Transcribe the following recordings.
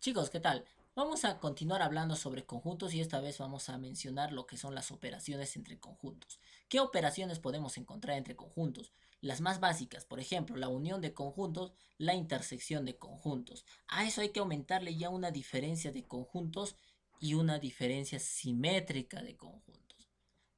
Chicos, ¿qué tal? Vamos a continuar hablando sobre conjuntos y esta vez vamos a mencionar lo que son las operaciones entre conjuntos. ¿Qué operaciones podemos encontrar entre conjuntos? Las más básicas, por ejemplo, la unión de conjuntos, la intersección de conjuntos. A eso hay que aumentarle ya una diferencia de conjuntos y una diferencia simétrica de conjuntos.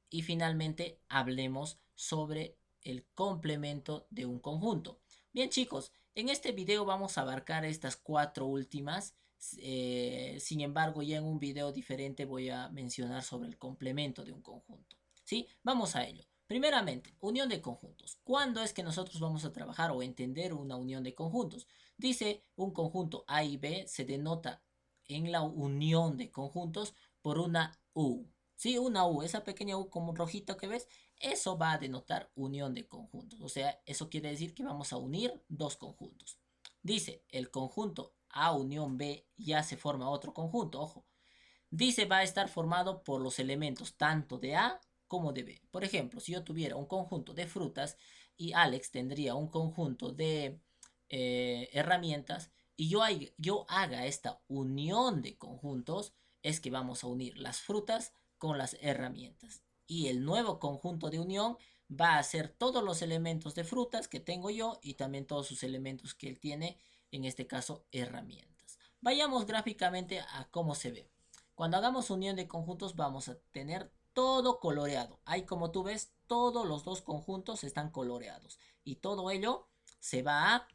Y finalmente hablemos sobre el complemento de un conjunto. Bien chicos, en este video vamos a abarcar estas cuatro últimas. Sin embargo, ya en un video diferente voy a mencionar sobre el complemento de un conjunto. ¿Sí? Vamos a ello. Primeramente, unión de conjuntos. ¿Cuándo es que nosotros vamos a trabajar o entender una unión de conjuntos? Dice un conjunto A y B se denota en la unión de conjuntos por una U. Sí, una U, esa pequeña U como rojito que ves, eso va a denotar unión de conjuntos. O sea, eso quiere decir que vamos a unir dos conjuntos. Dice, el conjunto A unión B ya se forma otro conjunto, ojo. Dice, va a estar formado por los elementos tanto de A como de B. Por ejemplo, si yo tuviera un conjunto de frutas y Alex tendría un conjunto de herramientas y yo haga esta unión de conjuntos, es que vamos a unir las frutas con las herramientas. Y el nuevo conjunto de unión va a ser todos los elementos de frutas que tengo yo y también todos sus elementos que él tiene, en este caso herramientas. Vayamos gráficamente a cómo se ve. Cuando hagamos unión de conjuntos vamos a tener todo coloreado. Ahí como tú ves, todos los dos conjuntos están coloreados. Y todo ello se va a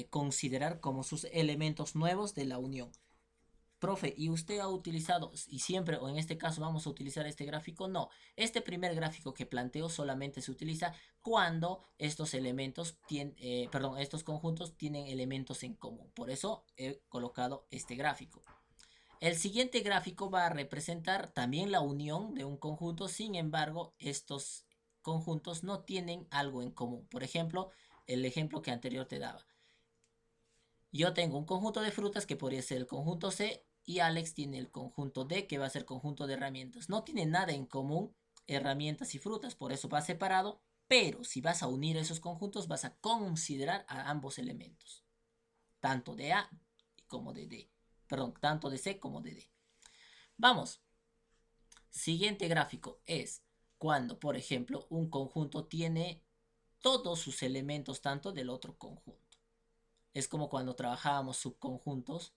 considerar como sus elementos nuevos de la unión. Profe, ¿y usted ha utilizado, y siempre, o en este caso vamos a utilizar este gráfico? No, este primer gráfico que planteo solamente se utiliza cuando estos elementos tienen, perdón, estos conjuntos tienen elementos en común. Por eso he colocado este gráfico. El siguiente gráfico va a representar también la unión de un conjunto, sin embargo, estos conjuntos no tienen algo en común. Por ejemplo, el ejemplo que anterior te daba. Yo tengo un conjunto de frutas que podría ser el conjunto C y Alex tiene el conjunto D que va a ser conjunto de herramientas. No tiene nada en común herramientas y frutas, por eso va separado, pero si vas a unir esos conjuntos vas a considerar a ambos elementos, tanto de A como de D. Perdón, tanto de C como de D. Vamos. Siguiente gráfico es cuando, por ejemplo, un conjunto tiene todos sus elementos tanto del otro conjunto. Es como cuando trabajábamos subconjuntos,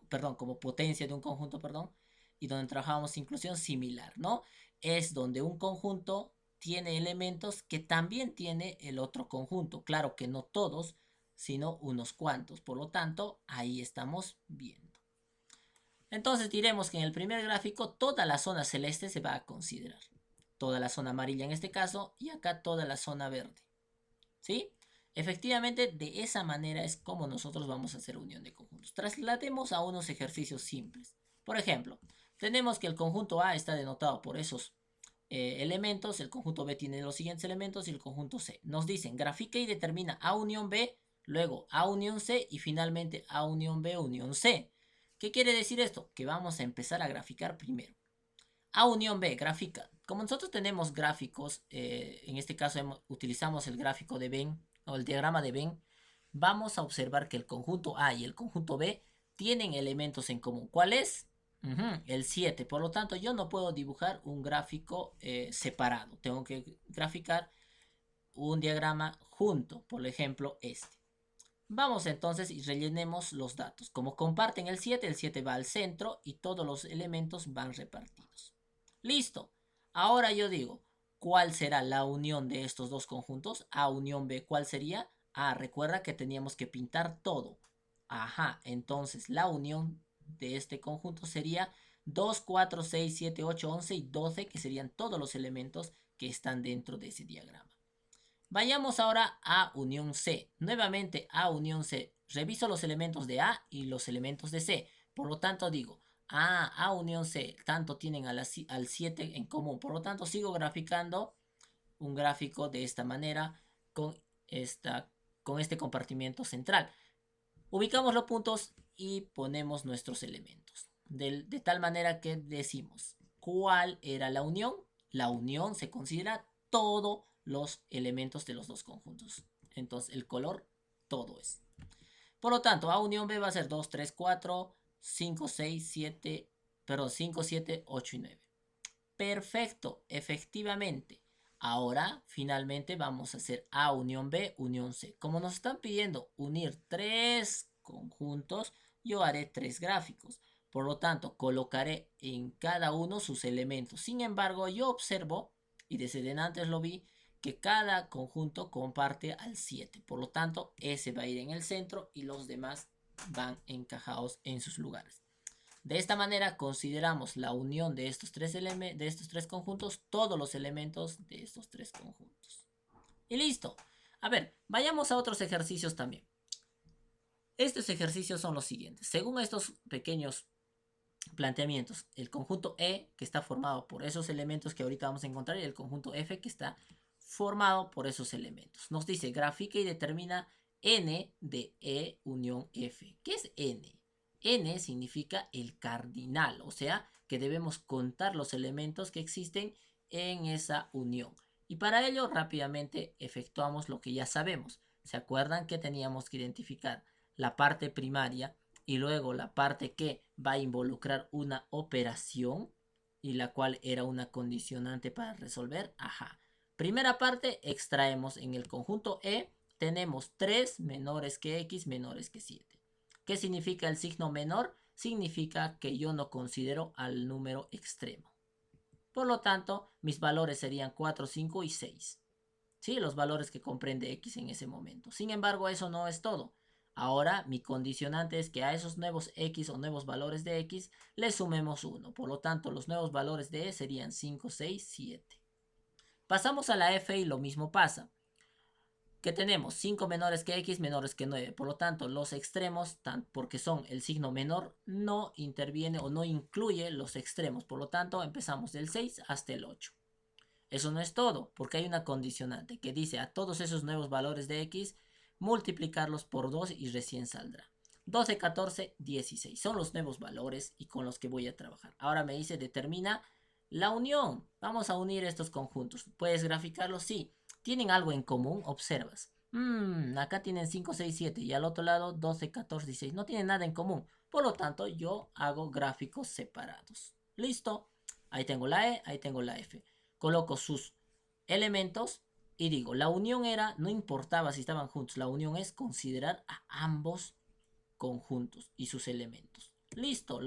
perdón, como potencia de un conjunto, perdón, y donde trabajábamos inclusión similar, ¿no? Es donde un conjunto tiene elementos que también tiene el otro conjunto. Claro que no todos, sino unos cuantos. Por lo tanto, ahí estamos viendo. Entonces diremos que en el primer gráfico toda la zona celeste se va a considerar. Toda la zona amarilla en este caso y acá toda la zona verde. ¿Sí? Efectivamente, de esa manera es como nosotros vamos a hacer unión de conjuntos. Traslademos a unos ejercicios simples. Por ejemplo, tenemos que el conjunto A está denotado por esos elementos, el conjunto B tiene los siguientes elementos y el conjunto C. Nos dicen, grafica y determina A unión B, luego A unión C y finalmente A unión B unión C. ¿Qué quiere decir esto? Que vamos a empezar a graficar primero. A unión B, grafica. Como nosotros tenemos gráficos, en este caso utilizamos el gráfico de Venn o el diagrama de Venn, vamos a observar que el conjunto A y el conjunto B tienen elementos en común. ¿Cuál es? El 7. Por lo tanto, yo no puedo dibujar un gráfico separado. Tengo que graficar un diagrama junto, por ejemplo, este. Vamos entonces y rellenemos los datos. Como comparten el 7 va al centro y todos los elementos van repartidos. Listo. Ahora yo digo, ¿cuál será la unión de estos dos conjuntos? A unión B, ¿cuál sería? Ah, recuerda que teníamos que pintar todo. Ajá, entonces la unión de este conjunto sería 2, 4, 6, 7, 8, 11 y 12, que serían todos los elementos que están dentro de ese diagrama. Vayamos ahora a unión C. Nuevamente a unión C. Reviso los elementos de A y los elementos de C. Por lo tanto digo, A unión C, tanto tienen al 7 en común. Por lo tanto sigo graficando un gráfico de esta manera con, con este compartimiento central. Ubicamos los puntos y ponemos nuestros elementos. De tal manera que decimos, ¿cuál era la unión? La unión se considera todos los elementos de los dos conjuntos. Entonces el color todo es. Por lo tanto, A unión B va a ser 2, 3, 4, 5, 6, 7, perdón, 5, 7, 8 y 9. Perfecto, efectivamente. Ahora, finalmente, vamos a hacer A unión B, unión C. Como nos están pidiendo unir 3 conjuntos, yo haré 3 gráficos. Por lo tanto, colocaré en cada uno sus elementos. Sin embargo, yo observo, y desde antes lo vi, que cada conjunto comparte al 7. Por lo tanto, ese va a ir en el centro y los demás van encajados en sus lugares. De esta manera consideramos la unión de estos tres conjuntos, todos los elementos de estos tres conjuntos. Y listo. A ver, vayamos a otros ejercicios también. Estos ejercicios son los siguientes. Según estos pequeños planteamientos, el conjunto E, que está formado por esos elementos que ahorita vamos a encontrar, y el conjunto F, que está formado por esos elementos. Nos dice, grafica y determina N de E unión F. ¿Qué es N? N significa el cardinal, o sea, que debemos contar los elementos que existen en esa unión. Y para ello rápidamente efectuamos lo que ya sabemos. ¿Se acuerdan que teníamos que identificar la parte primaria y luego la parte que va a involucrar una operación y la cual era una condicionante para resolver? Ajá. Primera parte, extraemos en el conjunto E, tenemos 3 menores que X menores que 7. ¿Qué significa el signo menor? Significa que yo no considero al número extremo. Por lo tanto, mis valores serían 4, 5 y 6. ¿Sí? Los valores que comprende X en ese momento. Sin embargo, eso no es todo. Ahora, mi condicionante es que a esos nuevos X o nuevos valores de X le sumemos 1. Por lo tanto, los nuevos valores de E serían 5, 6, 7. Pasamos a la F y lo mismo pasa. Que tenemos 5 menores que X menores que 9. Por lo tanto, los extremos, porque son el signo menor, no interviene o no incluye los extremos. Por lo tanto, empezamos del 6 hasta el 8. Eso no es todo, porque hay una condicionante que dice a todos esos nuevos valores de X, multiplicarlos por 2 y recién saldrá. 12, 14, 16. Son los nuevos valores y con los que voy a trabajar. Ahora me dice determina la unión. Vamos a unir estos conjuntos. ¿Puedes graficarlos? Sí. ¿Tienen algo en común? Observas. Acá tienen 5, 6, 7 y al otro lado 12, 14, 16. No tienen nada en común. Por lo tanto, yo hago gráficos separados. Listo. Ahí tengo la E, ahí tengo la F. Coloco sus elementos y digo, la unión era, no importaba si estaban juntos, la unión es considerar a ambos conjuntos y sus elementos. Listo,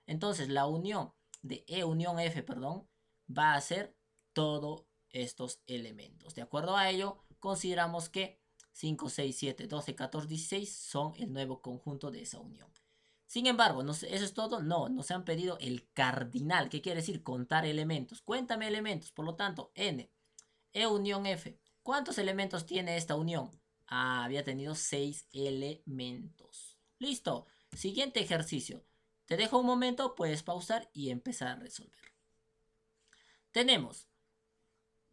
entonces la unión de E unión F, perdón, va a ser todos estos elementos. De acuerdo a ello, consideramos que 5, 6, 7, 12, 14, 16 son el nuevo conjunto de esa unión. Sin embargo, ¿eso es todo? No, nos han pedido el cardinal. ¿Qué quiere decir? Contar elementos. Cuéntame elementos. Por lo tanto, N, E unión F. ¿Cuántos elementos tiene esta unión? Había tenido 6 elementos. Listo. Siguiente ejercicio. Te dejo un momento, puedes pausar y empezar a resolver. Tenemos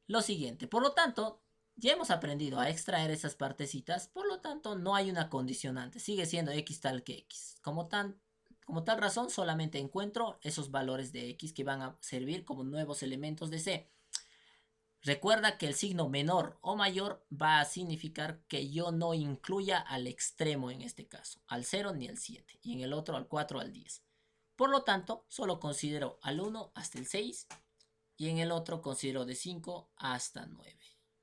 lo siguiente. Por lo tanto, ya hemos aprendido a extraer esas partecitas. Por lo tanto, no hay una condicionante. Sigue siendo X tal que X. Como tal razón, solamente encuentro esos valores de X que van a servir como nuevos elementos de C. Recuerda que el signo menor o mayor va a significar que yo no incluya al extremo en este caso, al 0 ni al 7, y en el otro al 4 o al 10. Por lo tanto, solo considero al 1 hasta el 6 y en el otro considero de 5 hasta 9.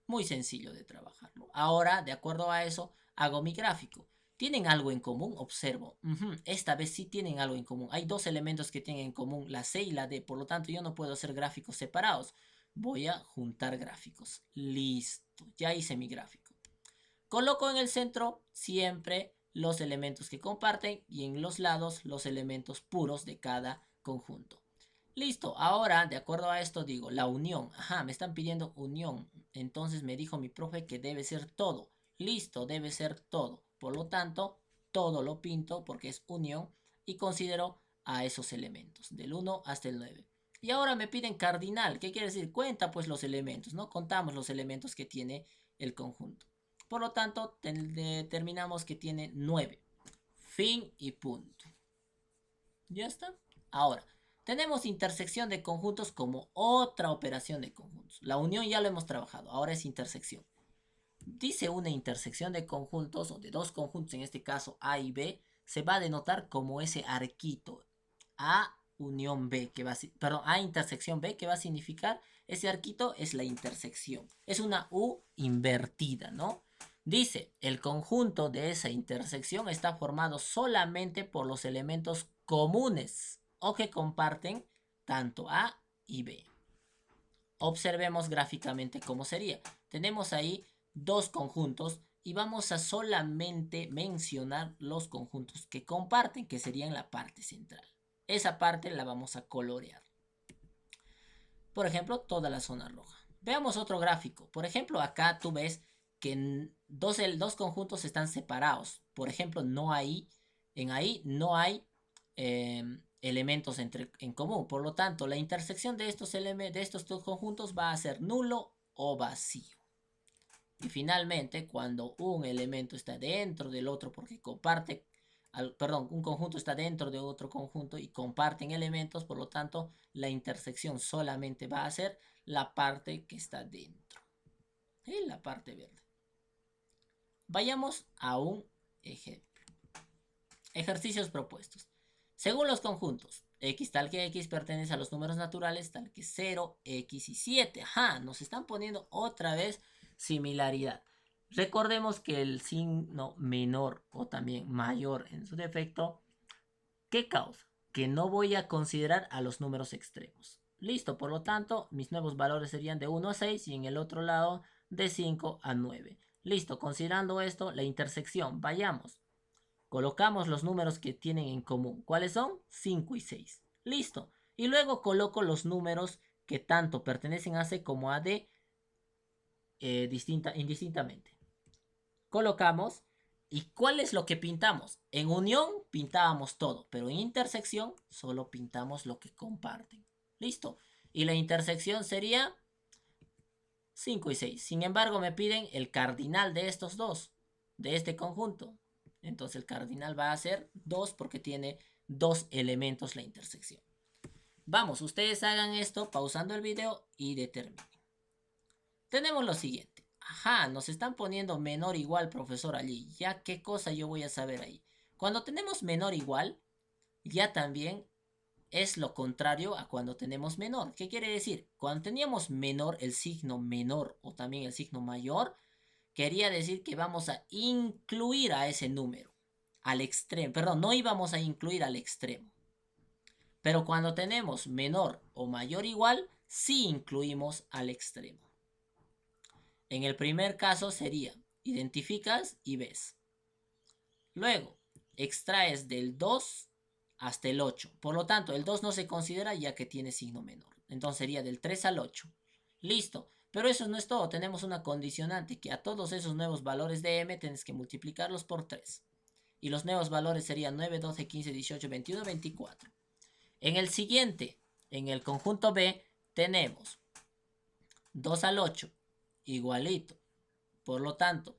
Muy sencillo de trabajarlo. Ahora, de acuerdo a eso, hago mi gráfico. ¿Tienen algo en común? Observo. Esta vez sí tienen algo en común. Hay dos elementos que tienen en común, la C y la D. Por lo tanto, yo no puedo hacer gráficos separados. Voy a juntar gráficos. Listo. Ya hice mi gráfico. Coloco en el centro siempre los elementos que comparten y en los lados los elementos puros de cada conjunto. Listo. Ahora, de acuerdo a esto, digo la unión. Ajá, me están pidiendo unión. Entonces me dijo mi profe que debe ser todo. Listo, debe ser todo. Por lo tanto, todo lo pinto porque es unión y considero a esos elementos, del 1 hasta el 9. Y ahora me piden cardinal. ¿Qué quiere decir? Cuenta pues los elementos, ¿no? Contamos los elementos que tiene el conjunto. Por lo tanto, determinamos que tiene 9. Fin y punto. ¿Ya está? Ahora, tenemos intersección de conjuntos como otra operación de conjuntos. La unión ya lo hemos trabajado, ahora es intersección. dice una intersección de conjuntos o de dos conjuntos, en este caso A y B, se va a denotar como ese arquito A unión B, que va a, perdón, A intersección B, que va a significar, ese arquito es la intersección. Es una U invertida, ¿no? Dice, el conjunto de esa intersección está formado solamente por los elementos comunes o que comparten tanto A y B. Observemos gráficamente cómo sería. Tenemos ahí dos conjuntos y vamos a solamente mencionar los conjuntos que comparten, que serían la parte central. Esa parte la vamos a colorear. Por ejemplo, toda la zona roja. Veamos otro gráfico. Por ejemplo, acá tú ves que dos conjuntos están separados. Por ejemplo, no hay elementos en común. Por lo tanto, la intersección de estos dos conjuntos va a ser nulo o vacío. Y finalmente, cuando un elemento está dentro del otro porque comparte, un conjunto está dentro de otro conjunto y comparten elementos, por lo tanto, la intersección solamente va a ser la parte que está dentro. La parte verde. Vayamos a un ejemplo. Ejercicios propuestos. Según los conjuntos, x tal que x pertenece a los números naturales tal que 0, x y 7. Ajá, nos están poniendo otra vez similaridad. Recordemos que el signo menor o también mayor en su defecto, ¿qué causa? Que no voy a considerar a los números extremos. Listo, por lo tanto, mis nuevos valores serían de 1 a 6 y en el otro lado de 5 a 9. Listo, considerando esto, la intersección, vayamos. Colocamos los números que tienen en común. ¿Cuáles son? 5 y 6. Listo. Y luego coloco los números que tanto pertenecen a C como a D indistintamente. Colocamos. ¿Y cuál es lo que pintamos? En unión pintábamos todo, pero en intersección solo pintamos lo que comparten. Listo. Y la intersección sería 5 y 6. Sin embargo, me piden el cardinal de estos dos, de este conjunto. Entonces el cardinal va a ser 2 porque tiene dos elementos la intersección. Vamos, ustedes hagan esto pausando el video y determinen. Tenemos lo siguiente. Ajá, nos están poniendo menor igual, profesor, allí. Ya, ¿qué cosa yo voy a saber ahí? Cuando tenemos menor igual, ya también es lo contrario a cuando tenemos menor. ¿Qué quiere decir? Cuando teníamos menor, el signo menor o también el signo mayor, quería decir que vamos a incluir a ese número al extremo. Perdón, no íbamos a incluir al extremo. Pero cuando tenemos menor o mayor igual, sí incluimos al extremo. En el primer caso sería, identificas y ves. Luego, extraes del 2 hasta el 8. Por lo tanto, el 2 no se considera ya que tiene signo menor. Entonces sería del 3 al 8. Listo. Pero eso no es todo. Tenemos una condicionante que a todos esos nuevos valores de m tienes que multiplicarlos por 3. Y los nuevos valores serían 9, 12, 15, 18, 21, 24. En el siguiente, en el conjunto B, tenemos 2 al 8, igualito. Por lo tanto,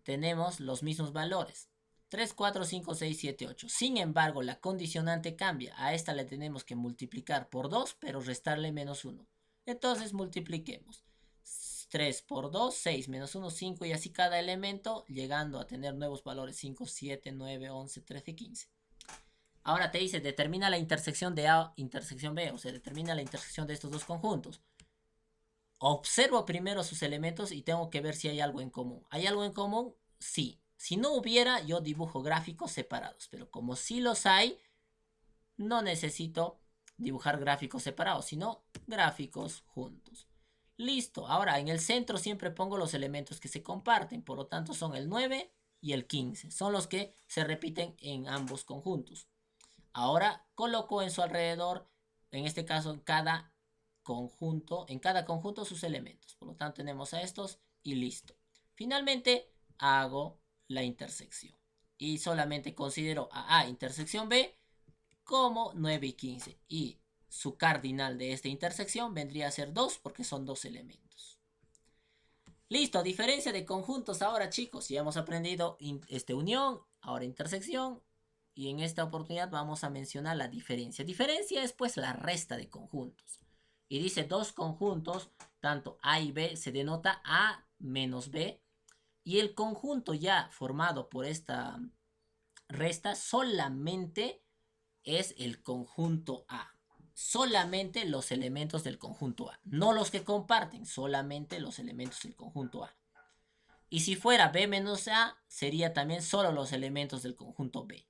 tenemos los mismos valores. 3, 4, 5, 6, 7, 8. Sin embargo, la condicionante cambia. A esta le tenemos que multiplicar por 2, pero restarle menos 1. Entonces multipliquemos. 3 por 2, 6, menos 1, 5 y así cada elemento, llegando a tener nuevos valores 5, 7, 9, 11, 13, 15. Ahora te dice, determina la intersección de A, intersección B, o sea, determina la intersección de estos dos conjuntos. Observo primero sus elementos y tengo que ver si hay algo en común. ¿Hay algo en común? Sí. Si no hubiera, yo dibujo gráficos separados, pero como sí los hay, no necesito dibujar gráficos separados, sino gráficos juntos. Listo, ahora en el centro siempre pongo los elementos que se comparten, por lo tanto son el 9 y el 15, son los que se repiten en ambos conjuntos. Ahora coloco en su alrededor, en este caso en cada conjunto sus elementos, por lo tanto tenemos a estos y listo. Finalmente hago la intersección y solamente considero a A intersección B como 9 y 15 y su cardinal de esta intersección vendría a ser 2 porque son dos elementos. Listo, diferencia de conjuntos ahora, chicos. Ya hemos aprendido unión, ahora intersección. Y en esta oportunidad vamos a mencionar la diferencia. Diferencia es pues la resta de conjuntos. Y dice dos conjuntos, tanto A y B, se denota A menos B. Y el conjunto ya formado por esta resta solamente es el conjunto A. Solamente los elementos del conjunto A. No los que comparten, solamente los elementos del conjunto A. Y si fuera B menos A, sería también solo los elementos del conjunto B.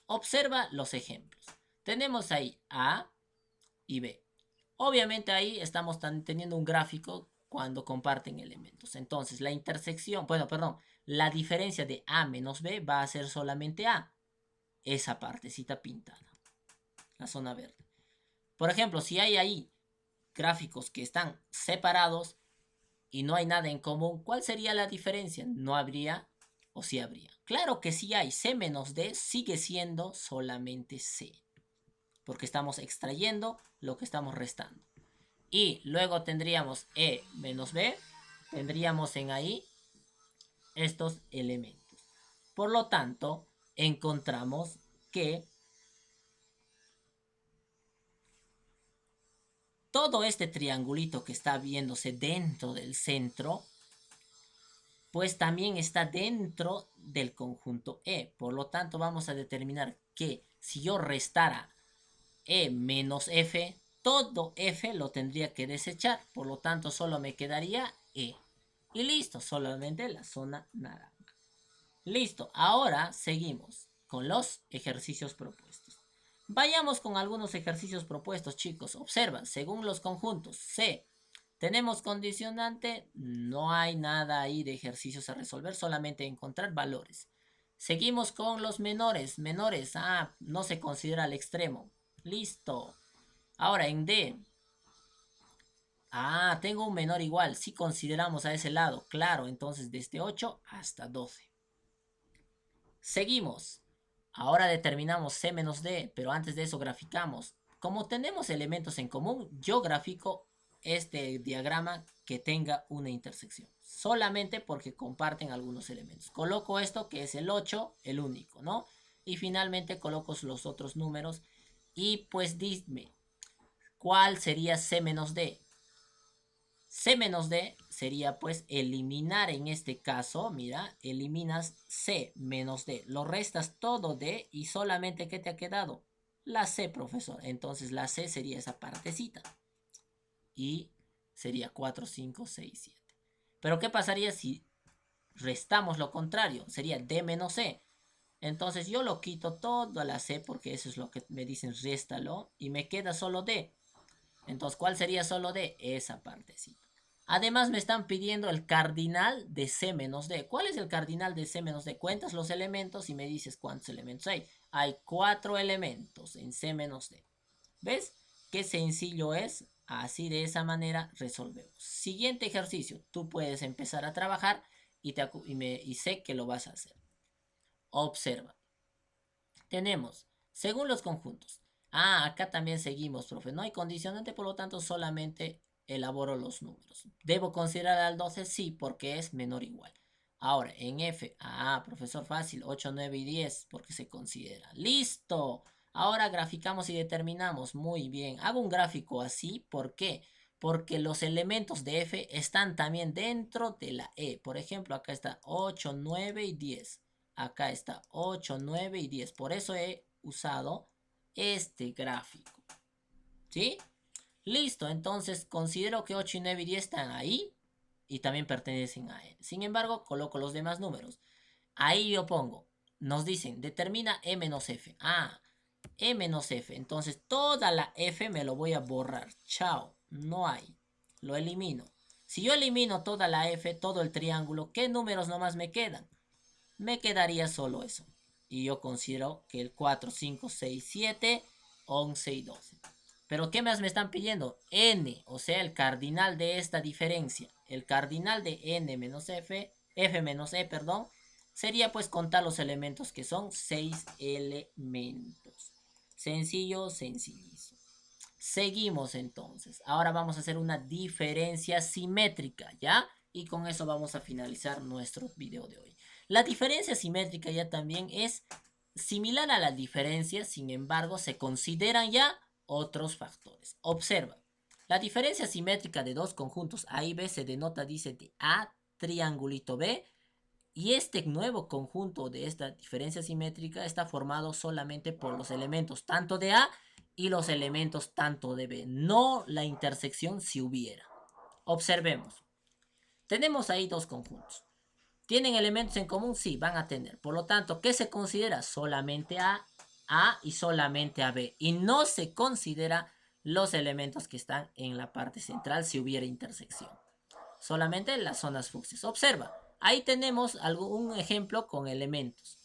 Observa los ejemplos. Tenemos ahí A y B. Obviamente ahí estamos teniendo un gráfico cuando comparten elementos. Entonces la intersección, bueno, perdón, la diferencia de A menos B va a ser solamente A. Esa partecita pintada, la zona verde. Por ejemplo, si hay ahí gráficos que están separados y no hay nada en común, ¿cuál sería la diferencia? ¿No habría o sí habría? Claro que sí hay. C menos D sigue siendo solamente C, porque estamos extrayendo lo que estamos restando. Y luego tendríamos E menos B, tendríamos en ahí estos elementos. Por lo tanto, encontramos que todo este triangulito que está viéndose dentro del centro, pues también está dentro del conjunto E. Por lo tanto, vamos a determinar que si yo restara E menos F, todo F lo tendría que desechar. Por lo tanto, solo me quedaría E. Y listo, solamente la zona naranja. Listo, ahora seguimos con los ejercicios propuestos. Vayamos con algunos ejercicios propuestos, chicos. Observa, según los conjuntos C, tenemos condicionante, no hay nada ahí de ejercicios a resolver, solamente encontrar valores. Seguimos con los menores. Menores, no se considera el extremo. Listo. Ahora en D. Tengo un menor igual. Si consideramos a ese lado, claro, entonces desde 8 hasta 12. Seguimos. Ahora determinamos C menos D, pero antes de eso graficamos. Como tenemos elementos en común, yo grafico este diagrama que tenga una intersección. Solamente porque comparten algunos elementos. Coloco esto que es el 8, el único, ¿no? Y finalmente coloco los otros números. Y pues dime, ¿cuál sería C menos D? C menos D sería pues eliminar en este caso, mira, eliminas C menos D. Lo restas todo D y solamente ¿qué te ha quedado? La C, profesor. Entonces la C sería esa partecita. Y sería 4, 5, 6, 7. Pero ¿qué pasaría si restamos lo contrario? Sería D menos C. Entonces yo lo quito todo a la C porque eso es lo que me dicen, réstalo. Y me queda solo D. Entonces, ¿cuál sería solo D? Esa partecita. Además me están pidiendo el cardinal de C menos D. ¿Cuál es el cardinal de C menos D? Cuentas los elementos y me dices cuántos elementos hay. Hay 4 elementos en C menos D. ¿Ves? Qué sencillo es. Así de esa manera resolvemos. Siguiente ejercicio. Tú puedes empezar a trabajar y sé que lo vas a hacer. Observa. Tenemos, según los conjuntos. Acá también seguimos, profe. No hay condicionante, por lo tanto solamente elaboro los números. ¿Debo considerar al 12? Sí, porque es menor o igual. Ahora, en F, profesor fácil, 8, 9 y 10, porque se considera. ¡Listo! Ahora graficamos y determinamos. Muy bien. Hago un gráfico así, ¿por qué? Porque los elementos de F están también dentro de la E. Por ejemplo, acá está 8, 9 y 10. Acá está 8, 9 y 10. Por eso he usado este gráfico. ¿Sí? Listo, entonces considero que 8 y 9 y 10 están ahí y también pertenecen a él. Sin embargo, coloco los demás números. Ahí yo pongo, nos dicen, determina E menos F. E menos F. Entonces toda la F me lo voy a borrar. Chao, no hay. Lo elimino. Si yo elimino toda la F, todo el triángulo, ¿qué números nomás me quedan? Me quedaría solo eso. Y yo considero que el 4, 5, 6, 7, 11 y 12. Pero ¿qué más me están pidiendo? N, o sea, el cardinal de esta diferencia. El cardinal de N menos F, F menos E, perdón, sería pues contar los elementos que son 6 elementos. Sencillo, sencillísimo. Seguimos entonces. Ahora vamos a hacer una diferencia simétrica, ¿ya? Y con eso vamos a finalizar nuestro video de hoy. La diferencia simétrica ya también es similar a la diferencia, sin embargo, se consideran ya otros factores. Observa, la diferencia simétrica de dos conjuntos A y B se denota, dice, de A triangulito B Y este nuevo conjunto de esta diferencia simétrica está formado solamente por los elementos tanto de A y los elementos tanto de B, no la intersección si hubiera. Observemos. Tenemos ahí dos conjuntos. ¿Tienen elementos en común? Sí, van a tener. Por lo tanto, ¿qué se considera? Solamente A y solamente a B. Y no se considera los elementos que están en la parte central si hubiera intersección. Solamente las zonas fucsias. Observa, ahí tenemos un ejemplo con elementos.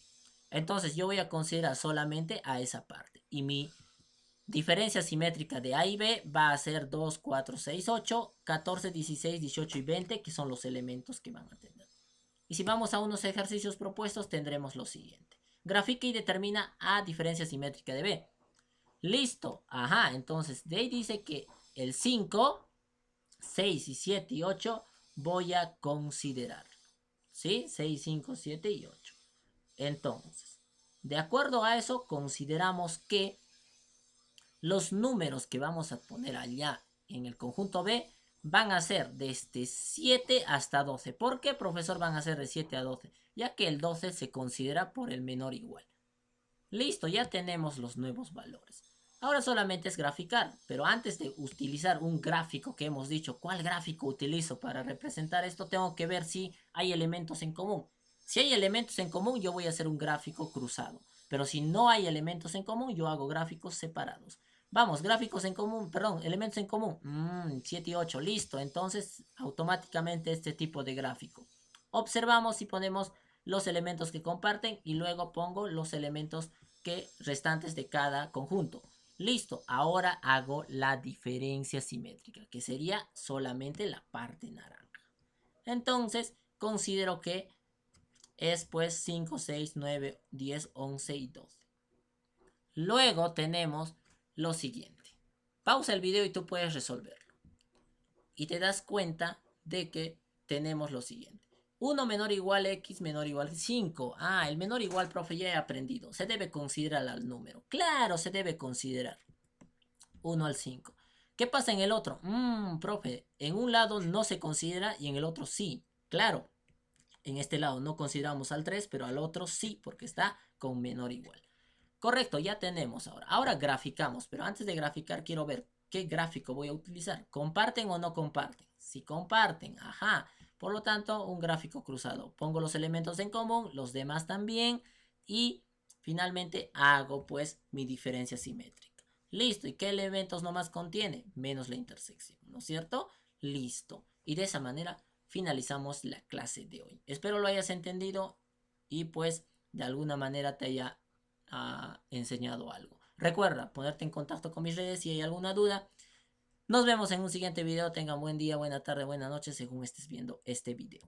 Entonces yo voy a considerar solamente a esa parte. Y mi diferencia simétrica de A y B va a ser 2, 4, 6, 8, 14, 16, 18 y 20, que son los elementos que van a tener. Y si vamos a unos ejercicios propuestos, tendremos lo siguiente. Grafica y determina A diferencia simétrica de B. Listo. Ajá, entonces de ahí dice que el 5, 6 y 7 y 8 voy a considerar. ¿Sí? 6, 5, 7 y 8. Entonces, de acuerdo a eso, consideramos que los números que vamos a poner allá en el conjunto B van a ser desde 7 hasta 12. ¿Por qué, profesor, van a ser de 7 a 12? Ya que el 12 se considera por el menor igual. Listo, ya tenemos los nuevos valores. Ahora solamente es graficar, pero antes de utilizar un gráfico que hemos dicho, ¿cuál gráfico utilizo para representar esto? Tengo que ver si hay elementos en común. Si hay elementos en común, yo voy a hacer un gráfico cruzado. Pero si no hay elementos en común, yo hago gráficos separados. Vamos, gráficos en común, perdón, elementos en común. 7 y 8, listo. Entonces, automáticamente este tipo de gráfico. Observamos y ponemos los elementos que comparten y luego pongo los elementos restantes de cada conjunto. Listo, ahora hago la diferencia simétrica, que sería solamente la parte naranja. Entonces, considero que es pues 5, 6, 9, 10, 11 y 12. Luego tenemos lo siguiente. Pausa el video y tú puedes resolverlo. Y te das cuenta de que tenemos lo siguiente. 1 menor o igual x menor o igual 5. Ah, el menor o igual, profe, ya he aprendido. Se debe considerar al número. Claro, se debe considerar. 1 al 5. ¿Qué pasa en el otro? Profe, en un lado no se considera y en el otro sí. Claro, en este lado no consideramos al 3, pero al otro sí, porque está con menor o igual. Correcto, ya tenemos ahora. Ahora graficamos, pero antes de graficar quiero ver qué gráfico voy a utilizar. ¿Comparten o no comparten? Si comparten, ajá. Por lo tanto, un gráfico cruzado. Pongo los elementos en común, los demás también. Y finalmente hago pues mi diferencia simétrica. Listo. ¿Y qué elementos nomás contiene? Menos la intersección, ¿no es cierto? Listo. Y de esa manera finalizamos la clase de hoy. Espero lo hayas entendido y pues de alguna manera te haya enseñado algo. Recuerda ponerte en contacto con mis redes si hay alguna duda. Nos vemos en un siguiente video. Tengan buen día, buena tarde, buena noche según estés viendo este video.